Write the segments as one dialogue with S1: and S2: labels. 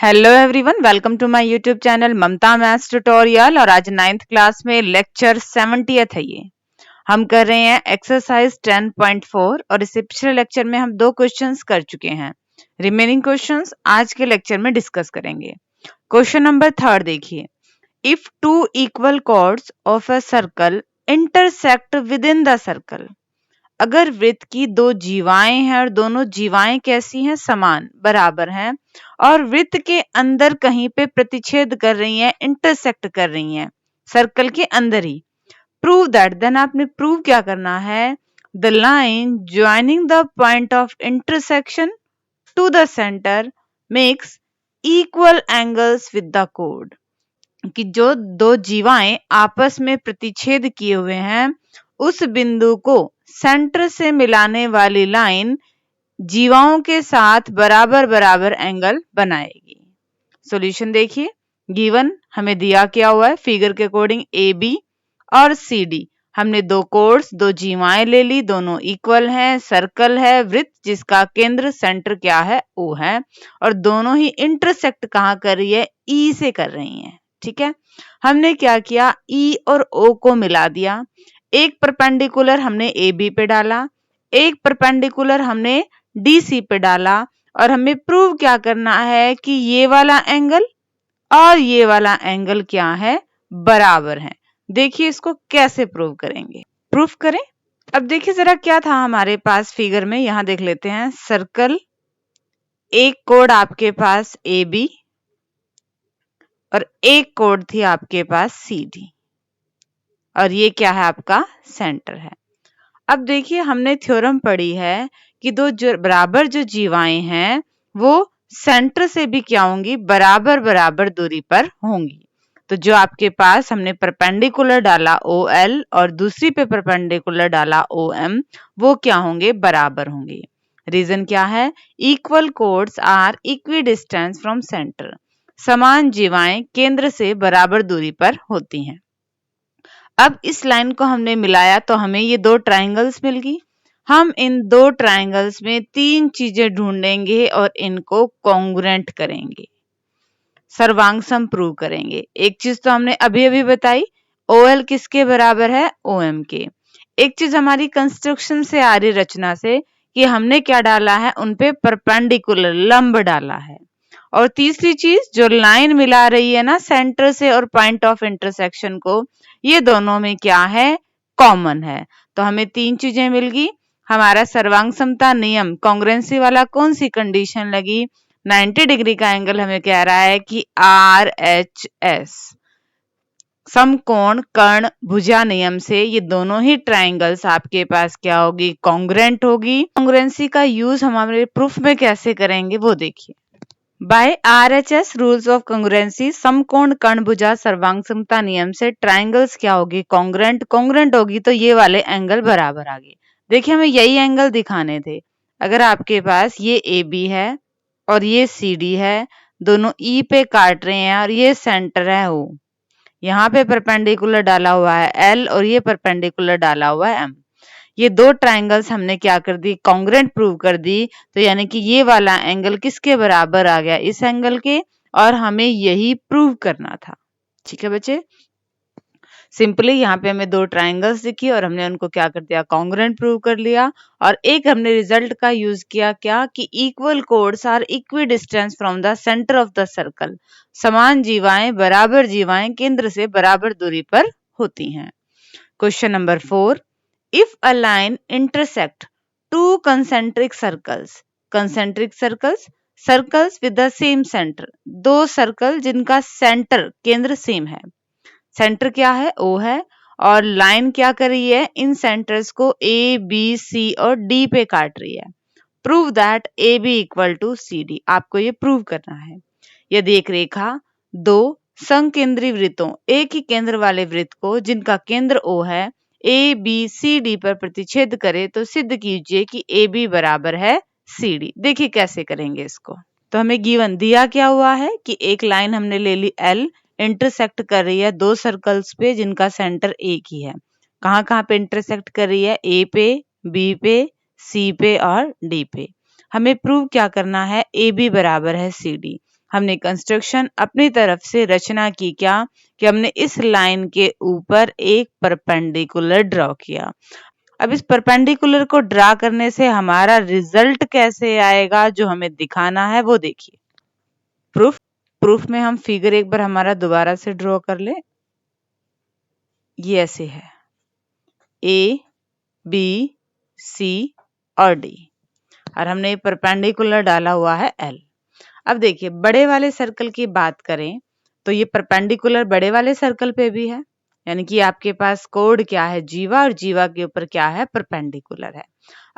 S1: Hello everyone, welcome to my YouTube channel Mamta maths tutorial. और आज 9th class में lecture 70th है। ये हम कर रहे हैं एक्सरसाइज 10.4 और इससे पिछले लेक्चर में हम 2 क्वेश्चंस कर चुके हैं। रिमेनिंग क्वेश्चंस आज के लेक्चर में डिस्कस करेंगे। क्वेश्चन नंबर 3 देखिए, if two equal chords of a circle intersect within the circle. अगर वृत्त की 2 जीवाएं हैं और दोनों जीवाएं कैसी हैं, समान बराबर हैं और वृत्त के अंदर कहीं पे प्रतिच्छेद कर रही हैं, इंटरसेक्ट कर रही हैं सर्कल के अंदर ही। प्रूव दैट, देन आपने प्रूव क्या करना है, the line joining the point of intersection to the centre makes equal angles with the कोड। कि जो 2 जीवाएं आपस में प्रतिच्छेद किए हुए हैं उस बिंदु को सेंटर से मिलाने वाली लाइन जीवाओं के साथ बराबर बराबर एंगल बनाएगी। सॉल्यूशन देखिए, गिवन हमें दिया क्या हुआ है, फिगर के अकॉर्डिंग ए बी और सी डी। हमने 2 कोड्स 2 जीवाएं ले ली, दोनों इक्वल हैं, सर्कल है, वृत्त जिसका केंद्र सेंटर क्या है, ओ है, और दोनों ही इंटरसेक्ट कहाँ कर रही है, ई से कर रही हैं। ठीक है, हमने क्या किया, ई और ओ को मिला दिया। एक परपेंडिकुलर हमने ए बी पे डाला, एक परपेंडिकुलर हमने डी सी पे डाला, और हमें प्रूव क्या करना है कि ये वाला एंगल और ये वाला एंगल क्या है, बराबर है। देखिए इसको कैसे प्रूव करेंगे, प्रूफ करें। अब देखिए जरा क्या था हमारे पास फिगर में, यहां देख लेते हैं। सर्कल, एक कोड आपके पास ए बी और एक कोड थी आपके पास सी डी, और ये क्या है, आपका सेंटर है। अब देखिए हमने थ्योरम पढ़ी है कि बराबर जो जीवाएं हैं वो सेंटर से भी क्या होंगी, बराबर बराबर दूरी पर होंगी। तो जो आपके पास हमने परपेंडिकुलर डाला ओ एल और दूसरी पे परपेंडिकुलर डाला ओ एम, वो क्या होंगे, बराबर होंगे। रीजन क्या है, equal chords are equidistant from centre. समान जीवाएं केंद्र से बराबर दूरी पर होती हैं। अब इस लाइन को हमने मिलाया तो हमें ये 2 ट्रायंगल्स मिल गई। हम इन 2 ट्रायंगल्स में 3 चीजें ढूंढेंगे और इनको कॉन्ग्रुएंट करेंगे, सर्वांग सम प्रूव करेंगे। एक चीज तो हमने अभी अभी बताई, OL किसके बराबर है, OM के। एक चीज हमारी कंस्ट्रक्शन से आ रही रचना से कि हमने क्या डाला है, उनपे परपेंडिकुलर लंब डाला है। और तीसरी चीज जो लाइन मिला रही है ना सेंटर से और पॉइंट ऑफ इंटरसेक्शन को, ये दोनों में क्या है, कॉमन है। तो हमें 3 चीजें मिल गई। हमारा सर्वांग समता नियम कॉन्ग्रुएंसी वाला कौन सी कंडीशन लगी, 90 डिग्री का एंगल हमें कह रहा है कि RHS समकोण कर्ण भुजा नियम से ये दोनों ही ट्रायंगल्स आपके पास क्या होगी, कॉन्ग्रुएंट होगी। कॉन्ग्रुएंसी का यूज हम हमारे प्रूफ में कैसे करेंगे वो देखिए। By RHS rules of congruency समकोण कर्ण भुजा सर्वांग समता नियम से ट्रायंगल्स क्या होगी, कॉन्ग्रुएंट। कॉन्ग्रुएंट होगी तो ये वाले एंगल बराबर आ गए। देखिए हमें यही एंगल दिखाने थे। अगर आपके पास ये AB है और ये CD है, दोनों E पे काट रहे हैं और ये सेंटर है O, यहाँ पे परपेंडिकुलर डाला हुआ है L और ये परपेंडिकुलर डाला हुआ है M। ये 2 ट्रायंगल्स हमने क्या कर दी, कॉन्ग्रुएंट प्रूव कर दी। तो यानी कि ये वाला एंगल किसके बराबर आ गया, इस एंगल के, और हमें यही प्रूव करना था। ठीक है बच्चे, सिंपली यहाँ पे हमें 2 ट्रायंगल्स दिखी और हमने उनको क्या कर दिया, कॉन्ग्रुएंट प्रूव कर लिया। और एक हमने रिजल्ट का यूज किया क्या, कि equal chords are equidistant from the centre of the circle. समान जीवाएं बराबर जीवाएं केंद्र से बराबर दूरी पर होती हैं। Question number 4, if a line intersect two concentric circles, concentric circles with the same center, 2 circle जिनका सेंटर केंद्र सेम है, सेंटर क्या है, O है, और लाइन क्या कर रही है, इन सेंटर्स को A B C और D पे काट रही है। Prove that AB equal to CD, आपको ये प्रूव करना है। यदि एक रेखा 2 संकेंद्री वृत्तों, एक ही केंद्र वाले वृत्त को जिनका केंद्र O है, ABCD पर प्रतिच्छेद करे तो सिद्ध कीजिए कि AB बराबर है CD। देखिए कैसे करेंगे इसको। तो हमें गिवन दिया क्या हुआ है कि एक लाइन हमने ले ली L, इंटरसेक्ट कर रही है 2 सर्कल्स पे जिनका सेंटर एक ही है। कहाँ कहाँ पे इंटरसेक्ट कर रही है, A पे, B पे, C पे और D पे। हमें प्रूव क्या करना है, AB बराबर है CD। हमने कंस्ट्रक्शन अपनी तरफ से रचना की क्या कि हमने इस लाइन के ऊपर एक परपेंडिकुलर ड्रॉ किया। अब इस परपेंडिकुलर को ड्रा करने से हमारा रिजल्ट कैसे आएगा जो हमें दिखाना है वो देखिए। प्रूफ में हम फिगर एक बार हमारा दोबारा से ड्रॉ कर ले। ये ऐसे है A, B, C और D और हमने परपेंडिकुलर डाला हुआ है L। अब देखिए बड़े वाले सर्कल की बात करें तो ये परपेंडिकुलर बड़े वाले सर्कल पे भी है, यानी कि आपके पास कोड क्या है जीवा और जीवा के ऊपर क्या है परपेंडिकुलर है।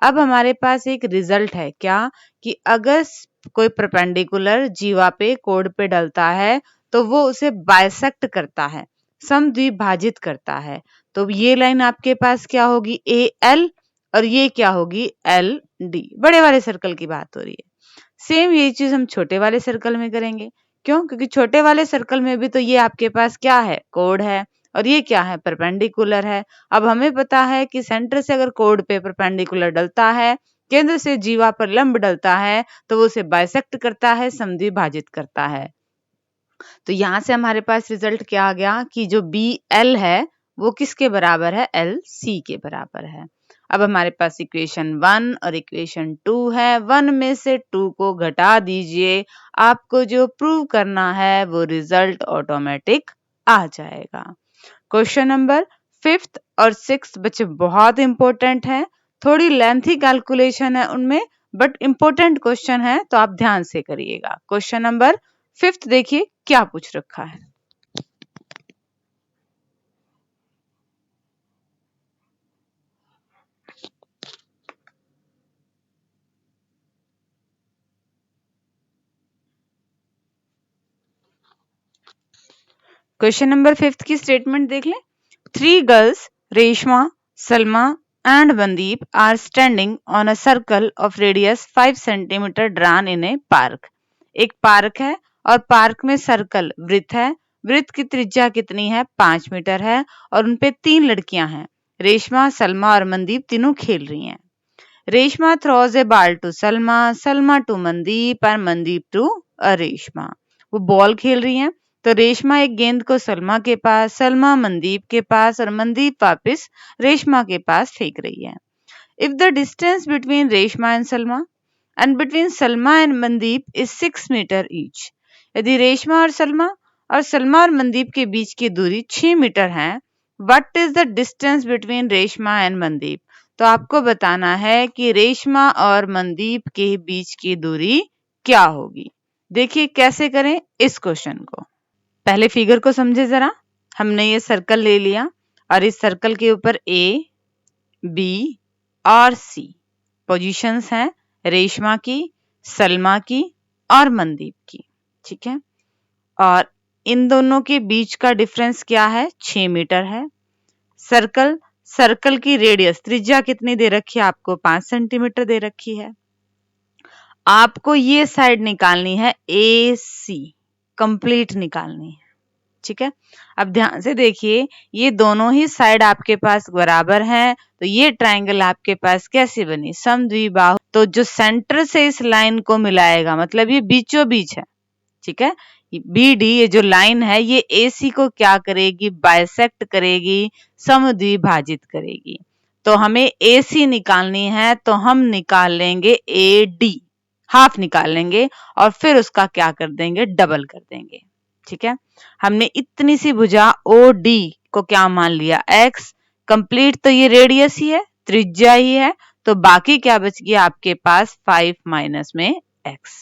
S1: अब हमारे पास एक रिजल्ट है क्या कि अगर कोई परपेंडिकुलर जीवा पे कोड पे डलता है तो वो उसे बाइसेक्ट करता है, समद्विभाजित करता है। तो ये लाइन आपके पास क्या होगी AL और ये क्या होगी LD। बड़े वाले सर्कल की बात हो रही है। सेम ये चीज हम छोटे वाले सर्कल में करेंगे। क्यों? क्योंकि छोटे वाले सर्कल में भी तो ये आपके पास क्या है कोड है और ये क्या है परपेंडिकुलर है। अब हमें पता है कि सेंटर से अगर कोड पे परपेंडिकुलर डलता है, केंद्र से जीवा पर लंब डलता है तो वो उसे बाइसेक्ट करता है, समद्विभाजित करता है। तो यहां से हमारे पास रिजल्ट क्या आ गया कि जो BL है वो किसके बराबर है LC के बराबर है। अब हमारे पास इक्वेशन 1 और इक्वेशन 2 है। 1 में से 2 को घटा दीजिए, आपको जो प्रूव करना है वो रिजल्ट ऑटोमेटिक आ जाएगा। क्वेश्चन नंबर 5th और 6th बच्चे बहुत इंपॉर्टेंट है, थोड़ी लेंथी कैलकुलेशन है उनमें बट इंपॉर्टेंट क्वेश्चन है तो आप ध्यान से करिएगा। क्वेश्चन नंबर 5th देखिए क्या पूछ रखा है। क्वेश्चन नंबर 5th की स्टेटमेंट देख लें। 3 girls Reshma, Salma and Mandeep are standing on a circle of radius 5 cm drawn in a park। एक पार्क है और पार्क में सर्कल वृत्त है। वृत्त की त्रिज्या कितनी है 5 मीटर है और उनपे 3 लड़कियां हैं, रेशमा, सलमा और मनदीप तीनों खेल रही हैं। Reshma throws a ball to Salma, Salma to Mandeep और मनदीप टू रेशमा। वो बॉल खेल रही हैं तो रेशमा एक गेंद को सलमा के पास, सलमा मनदीप के पास और मनदीप वापस रेशमा के पास फेंक रही है। If the distance between Reshma and Salma and between Salma and Mandeep is 6 metre each. यदि रेशमा और सलमा और मनदीप के बीच की दूरी 6 मीटर है, what is the distance between Reshma and Mandeep. तो आपको बताना है कि रेशमा और मनदीप के बीच की दूरी क्या होगी। देखिए कैसे करें इस क्वेश्चन को। पहले फिगर को समझे जरा। हमने ये सर्कल ले लिया और इस सर्कल के ऊपर A, B और C पोजीशंस हैं रेशमा की, सलमा की और मनदीप की। ठीक है, और इन दोनों के बीच का डिफरेंस क्या है 6 मीटर है। सर्कल की रेडियस त्रिज्या कितनी दे रखी है आपको 5 सेंटीमीटर दे रखी है। आपको ये साइड निकालनी है AC, कंप्लीट निकालनी है। ठीक है, अब ध्यान से देखिए ये दोनों ही साइड आपके पास बराबर हैं तो ये ट्रायंगल आपके पास कैसे बनी समद्विबाहु। तो जो सेंटर से इस लाइन को मिलाएगा मतलब ये बीचों बीच है। ठीक है, BD ये जो लाइन है ये AC को क्या करेगी बाइसेक्ट करेगी, समद्विभाजित करेगी। तो हमें AC निकालनी है तो हम निकाल लेंगे AD, हाफ निकाल लेंगे और फिर उसका क्या कर देंगे डबल कर देंगे। ठीक है, हमने इतनी सी भुजा OD को क्या मान लिया X, कंप्लीट तो ये रेडियस ही है त्रिज्या ही है तो बाकी क्या बच गया आपके पास 5 माइनस में X।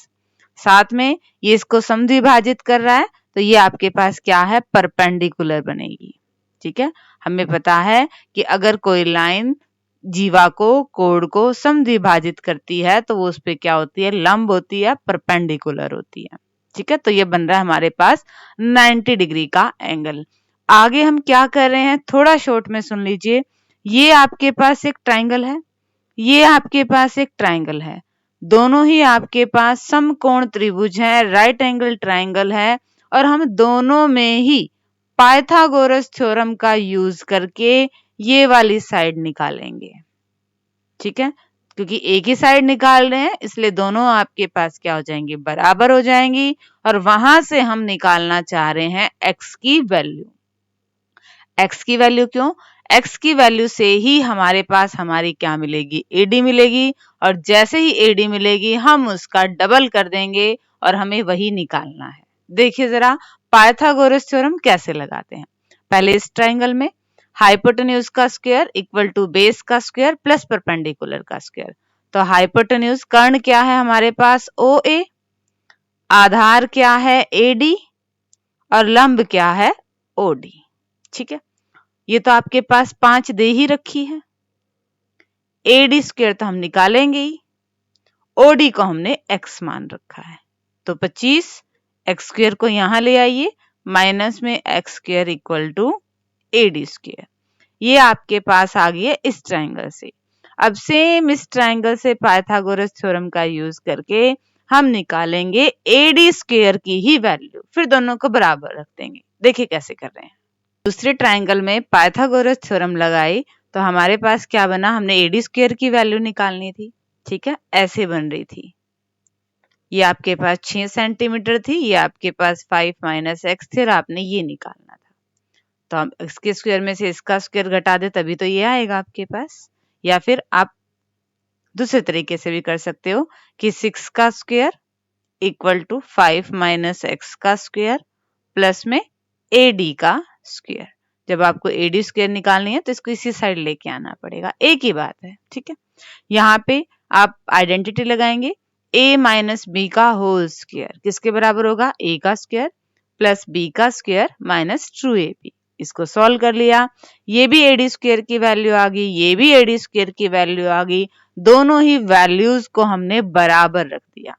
S1: साथ में ये इसको समद्विभाजित कर रहा है तो ये आपके पास क्या है परपेंडिकुलर बनेगी। ठीक है, हमें पता है कि अगर कोई लाइन जीवा को कोड को समद्विभाजित करती है तो वो उस पे क्या होती है लंब होती है, परपेंडिकुलर होती है। ठीक है, तो ये बन रहा है हमारे पास 90 डिग्री का एंगल। आगे हम क्या कर रहे हैं थोड़ा शॉर्ट में सुन लीजिए। ये आपके पास एक ट्रायंगल है, ये आपके पास एक ट्रायंगल है, दोनों ही आपके पास समकोण त्रिभुज है, राइट एंगल ट्रायंगल है और हम दोनों में ही पाइथागोरस थ्योरम का यूज करके ये वाली साइड निकालेंगे। ठीक है, क्योंकि एक ही साइड निकाल रहे हैं इसलिए दोनों आपके पास क्या हो जाएंगी, बराबर हो जाएंगी। और वहां से हम निकालना चाह रहे हैं x की वैल्यू। x की वैल्यू क्यों? x की वैल्यू से ही हमारे पास हमारी क्या मिलेगी, AD मिलेगी। और जैसे ही AD मिलेगी हम उसका डबल कर देंगे और हमें वही निकालना है। देखिए जरा पाइथागोरस थ्योरम कैसे लगाते हैं। पहले इस ट्रायंगल में हाइपोटेन्यूज का स्क्वायर इक्वल टू बेस का स्क्वायर प्लस परपेंडिकुलर का स्क्वायर। तो हाइपोटेन्यूज कर्ण क्या है हमारे पास, OA, आधार क्या है AD, और लंब क्या है OD। ठीक है, ये तो आपके पास 5 दे ही रखी है। AD स्क्वायर तो हम निकालेंगे ही, OD को हमने x मान रखा है। तो 25 x स्क्वायर को यहां ले आइए, माइनस में x square equal to AD square. ये आपके पास आ गई है इस ट्रायंगल से। अब सेम इस ट्रायंगल से पाइथागोरस थ्योरम का यूज करके हम निकालेंगे AD स्क्वायर की ही वैल्यू, फिर दोनों को बराबर रख देंगे। देखिए कैसे कर रहे हैं। दूसरे ट्रायंगल में पाइथागोरस थ्योरम लगाई तो हमारे पास क्या बना, हमने AD स्क्वायर की वैल्यू निकालनी थी। ठीक है, ऐसे बन रही थी। ये आपके पास 6 सेंटीमीटर थी, ये आपके पास 5 माइनस एक्स थे और आपने ये निकालना था। तो हम इसके स्क्वायर में से इसका स्क्वायर घटा दे तभी तो ये आएगा आपके पास। या फिर आप दूसरे तरीके से भी कर सकते हो कि 6 का square equal to 5 minus X का स्क्वायर प्लस में AD का स्क्वायर। जब आपको AD स्क्वायर निकालनी है तो इसको इसी साइड लेके आना पड़ेगा, एक ही बात है। ठीक है, यहाँ पे आप आइडेंटिटी लगाएंगे, A माइनस बी का होल स्क्वायर किसके बराबर होगा, A का स्क्वायर प्लस B का स्क्वायर माइनस 2AB। इसको सॉल्व कर लिया, ये भी AD स्क्वायर की वैल्यू आ गई, ये भी AD स्क्वायर की वैल्यू आ गई। दोनों ही वैल्यूज को हमने बराबर रख दिया।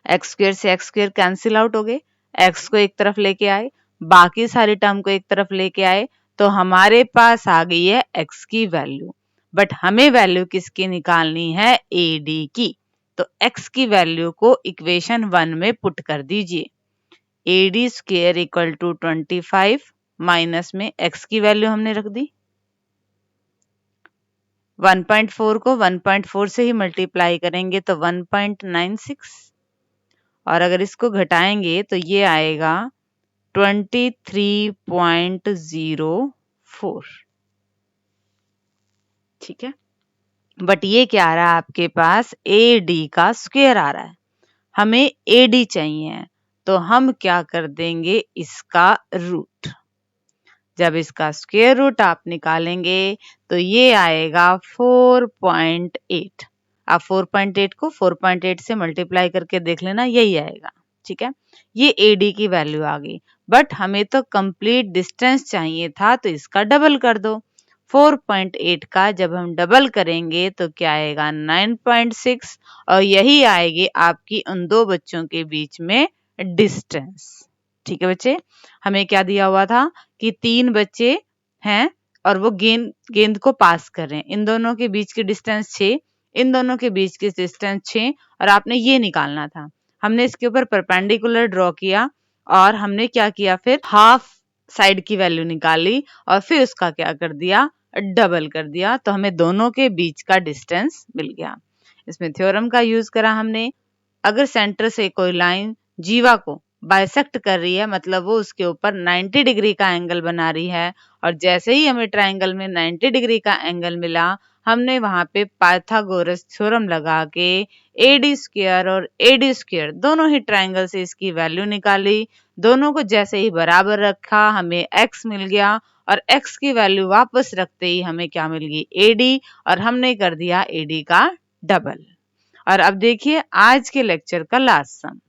S1: एक्स स्क्वायर से एक्स स्क्वायर कैंसिल आउट हो गए, एक्स को एक तरफ लेके आए, बाकी सारी टर्म को एक तरफ लेके आए, तो हमारे पास आ गई है एक्स की वैल्यू। बट हमें वैल्यू किसकी निकालनी है, AD की। तो एक्स की वैल्यू को इक्वेशन 1 में पुट कर दीजिए। AD square equal to 25 minus में एक्स की वैल्यू हमने रख दी, 1.4 को 1.4 से ही मल्टीप्लाई करेंगे तो 1.96, और अगर इसको घटाएंगे तो ये आएगा 23.04। ठीक है, बट ये क्या आ रहा है आपके पास, AD का स्क्वायर आ रहा है। हमें AD चाहिए तो हम क्या कर देंगे, इसका रूट। जब इसका स्क्वायर रूट आप निकालेंगे तो ये आएगा 4.8। आप 4.8 को 4.8 से मल्टीप्लाई करके देख लेना, यही आएगा। ठीक है, ये AD की वैल्यू आ गई। बट हमें तो कंप्लीट डिस्टेंस चाहिए था तो इसका डबल कर दो। 4.8 का जब हम डबल करेंगे तो क्या आएगा, 9.6, और यही आएगी आपकी उन दो बच्चों के बीच में डिस्टेंस। ठीक है बच्चे, हमें क्या दिया हुआ था कि 3 बच्चे हैं और वो गेंद को पास कर रहे हैं। इन दोनों के बीच की डिस्टेंस 6, इन दोनों के बीच की डिस्टेंस 6, और आपने ये निकालना था। हमने इसके ऊपर परपेंडिकुलर ड्रॉ किया और हमने क्या किया, फिर हाफ साइड की वैल्यू निकाली और फिर उसका क्या कर दिया, डबल कर दिया, तो हमें दोनों के बीच का डिस्टेंस मिल गया। इसमें थ्योरम का यूज करा हमने। अगर सेंटर से कोई लाइन जीवा को बाइसेक्ट कर रही है, मतलब वो उसके ऊपर 90 डिग्री का एंगल बना रही है, और जैसे ही हमें ट्रायंगल में 90 डिग्री का एंगल मिला, हमने वहां पे पाइथागोरस थ्योरम लगा के AD स्क्वायर और AD स्क्वायर दोनों ही ट्रायंगल से इसकी वैल्यू निकाली। दोनों को जैसे ही बराबर रखा हमें x मिल गया, और x की वैल्यू वापस रखते ही हमें क्या मिल गई, AD, और हमने कर दिया AD का डबल। और अब देखिए आज के लेक्चर का लास्ट सम।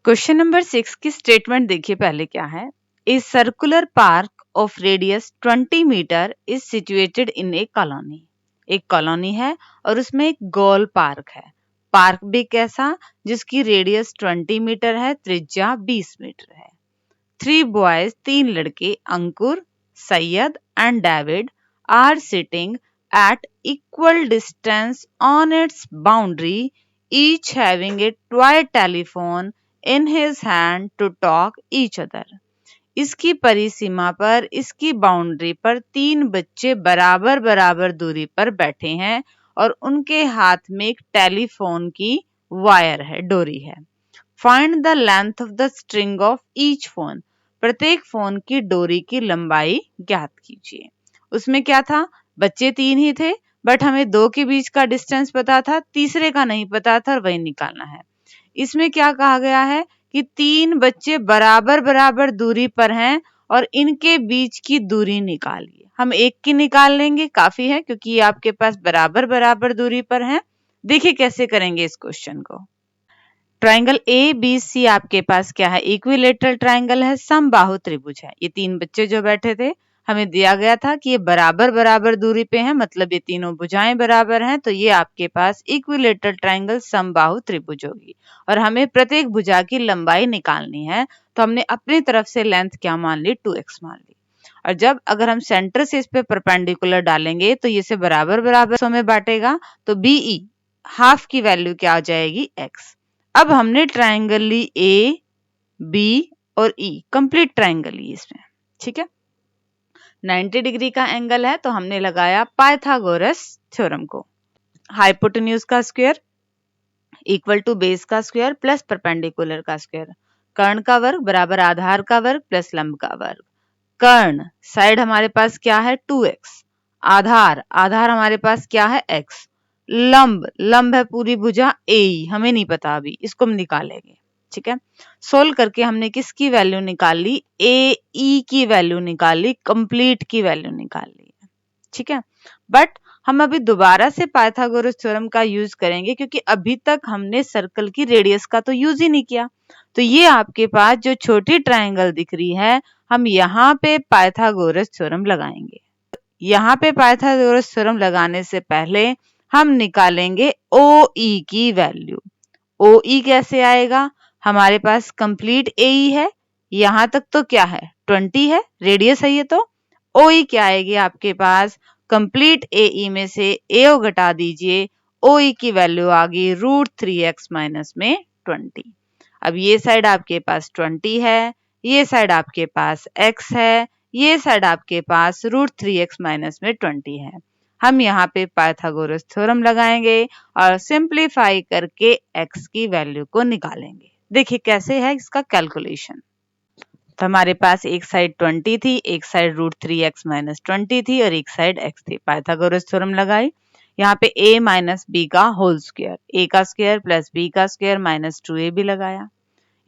S1: क्वेश्चन नंबर 6 की स्टेटमेंट देखिए पहले क्या है। A circular park of radius 20 metre is situated in a colony. एक कॉलोनी है और उसमें एक गोल पार्क है। पार्क भी कैसा, जिसकी रेडियस 20 मीटर है, त्रिज्या 20 मीटर है। 3 बॉयज, 3 लड़के, Ankur, Syed and David are sitting at equal distance on its boundary, each having a toy telephone in his hand to talk each other. इसकी परिसीमा पर, इसकी बाउंड्री पर 3 बच्चे बराबर बराबर दूरी पर बैठे हैं और उनके हाथ में एक टेलीफोन की वायर है, डोरी है। Find the length of the string of each phone. प्रत्येक फोन की डोरी की लंबाई ज्ञात कीजिए। उसमें क्या था, बच्चे 3 ही थे, बट हमें 2 के बीच का डिस्टेंस पता था, तीसरे का नहीं पता था और वही निकालना है। इसमें क्या कहा गया है कि 3 बच्चे बराबर बराबर दूरी पर हैं और इनके बीच की दूरी निकालिए। हम एक की निकाल लेंगे, काफी है, क्योंकि ये आपके पास बराबर बराबर दूरी पर हैं। देखिए कैसे करेंगे इस क्वेश्चन को। ट्राइंगल ए बी सी आपके पास क्या है, इक्विलेटरल ट्राइंगल है, समबाहु त्रिभुज है। ये 3 बच्चे जो बैठे थे, हमें दिया गया था कि ये बराबर बराबर दूरी पे हैं, मतलब ये तीनों भुजाएं बराबर हैं, तो ये आपके पास इक्विलेटरल ट्राइंगल समबाहु त्रिभुज होगी। और हमें प्रत्येक भुजा की लंबाई निकालनी है, तो हमने अपनी तरफ से लेंथ क्या मान ली, 2x मान ली। और जब अगर हम सेंटर से इस पे परपेंडिकुलर डालेंगे तो ये से बराबर बराबर में बांटेगा, तो BE हाफ की वैल्यू क्या आ जाएगी, x। अब हमने ट्राइंगल ली ए बी और ई, कंप्लीट ट्राइंगल ली इसमें, ठीक है। 90 डिग्री का एंगल है, तो हमने लगाया पाइथागोरस थ्योरम को। हाइपोटेन्यूज का स्क्वायर इक्वल टू बेस का स्क्वायर प्लस परपेंडिकुलर का स्क्वायर। कर्ण का वर्ग बराबर आधार का वर्ग प्लस लंब का वर्ग। कर्ण साइड हमारे पास क्या है, 2x। आधार आधार हमारे पास क्या है, x। लंब लंब है पूरी भुजा ए, हमें नहीं पता अभी, इसको हम निकालेंगे, ठीक है। सोल्व करके हमने किसकी वैल्यू निकाल ली, ए ई की वैल्यू निकाल ली, कंप्लीट की वैल्यू निकाल ली, ठीक है। बट हम अभी दोबारा से पाइथागोरस थ्योरम का यूज करेंगे, क्योंकि अभी तक हमने सर्कल की रेडियस का तो यूज ही नहीं किया। तो ये आपके पास जो छोटी ट्राइंगल दिख रही है, हम यहाँ पे पाइथागोरस थ्योरम लगाएंगे। यहाँ पे पाइथागोरस थ्योरम लगाने से पहले हम निकालेंगे OE की वैल्यू। OE कैसे आएगा, हमारे पास कंप्लीट AE है, यहां तक तो क्या है, 20 है, रेडियस है ये, तो OE क्या आएगी आपके पास, कंप्लीट AE में से AO घटा दीजिए, OE की वैल्यू आ गई √3x माइनस में 20। अब ये साइड आपके पास 20 है, ये साइड आपके पास x है, ये साइड आपके पास √3x माइनस में 20 है। हम यहाँ पे पाइथागोरस थ्योरम लगाएंगे और सिंप्लीफाई करके x की वैल्यू को निकालेंगे। देखिए कैसे है इसका कैलकुलेशन। तो हमारे पास एक साइड 20 थी, एक साइड √3x माइनस 20 थी और एक साइड x थी। पाइथागोरस थ्योरम लगाई, यहाँ पे a माइनस बी का होल स्क्वायर, a का स्क्वायर प्लस b का स्क्वायर माइनस 2a भी लगाया।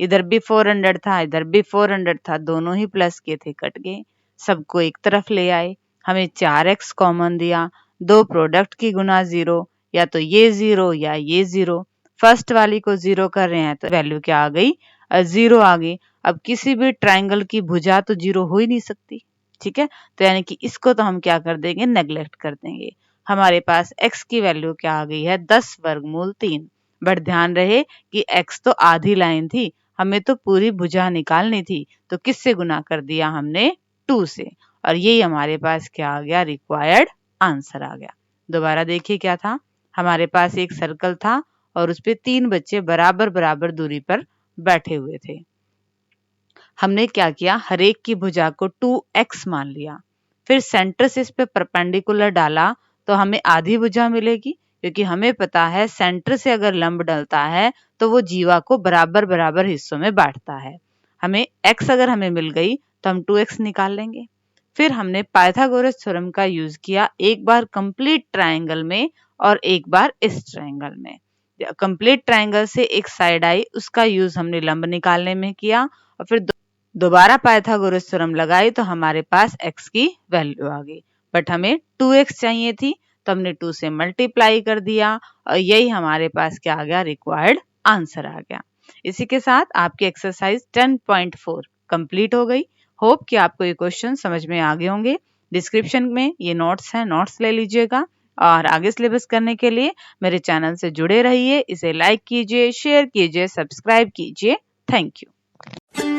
S1: इधर भी 400 था, इधर भी 400 था, दोनों ही प्लस के थे, कट गए, सबको एक तरफ ले आए। हमें 4x कॉमन दिया, 2 प्रोडक्ट की गुना 0, या तो ये 0 या ये 0। फर्स्ट वाली को 0 कर रहे हैं तो वैल्यू क्या आ गई, 0 आ गई। अब किसी भी ट्राइंगल की भुजा तो 0 हो ही नहीं सकती, ठीक है। तो यानी कि इसको तो हम क्या कर देंगे, नेग्लेक्ट कर देंगे। हमारे पास x की वैल्यू क्या आ गई है, 10 वर्गमूल 3। बट ध्यान रहे कि x तो आधी लाइन थी, हमें तो पूरी भुजा निकालनी थी, तो किससे गुना कर दिया हमने, 2 से, और यही हमारे पास क्या आ गया, रिक्वायर्ड आंसर आ गया। दोबारा देखिए क्या था, हमारे पास एक सर्कल था और उस पे 3 बच्चे बराबर बराबर दूरी पर बैठे हुए थे। हमने क्या किया, हर एक की भुजा को 2x मान लिया, फिर सेंटर से इस पे परपेंडिकुलर डाला तो हमें आधी भुजा मिलेगी, क्योंकि हमें पता है सेंटर से अगर लंब डलता है तो वो जीवा को बराबर बराबर हिस्सों में बांटता है। हमें x अगर हमें मिल गई तो हम 2x निकाल लेंगे। फिर हमने पाइथागोरस थ्योरम का यूज किया, एक बार कंप्लीट ट्राइंगल में और एक बार इस ट्राइंगल में। कंप्लीट ट्राइंगल से एक साइड आई, उसका यूज हमने लंब निकालने में किया, और फिर दोबारा पाइथागोरस थ्योरम लगाई तो हमारे पास x की वैल्यू आ गई। बट हमें 2x चाहिए थी, तो हमने 2 से मल्टीप्लाई कर दिया और यही हमारे पास क्या आ गया, रिक्वायर्ड आंसर आ गया। इसी के साथ आपकी एक्सरसाइज 10.4 कंप्लीट हो गई। होप कि आपको ये क्वेश्चन समझ में आ गए होंगे। डिस्क्रिप्शन में ये नोट्स हैं, नोट्स ले लीजिएगा। और आगे सिलेबस करने के लिए मेरे चैनल से जुड़े रहिए, इसे लाइक कीजिए, शेयर कीजिए, सब्सक्राइब कीजिए। Thank you.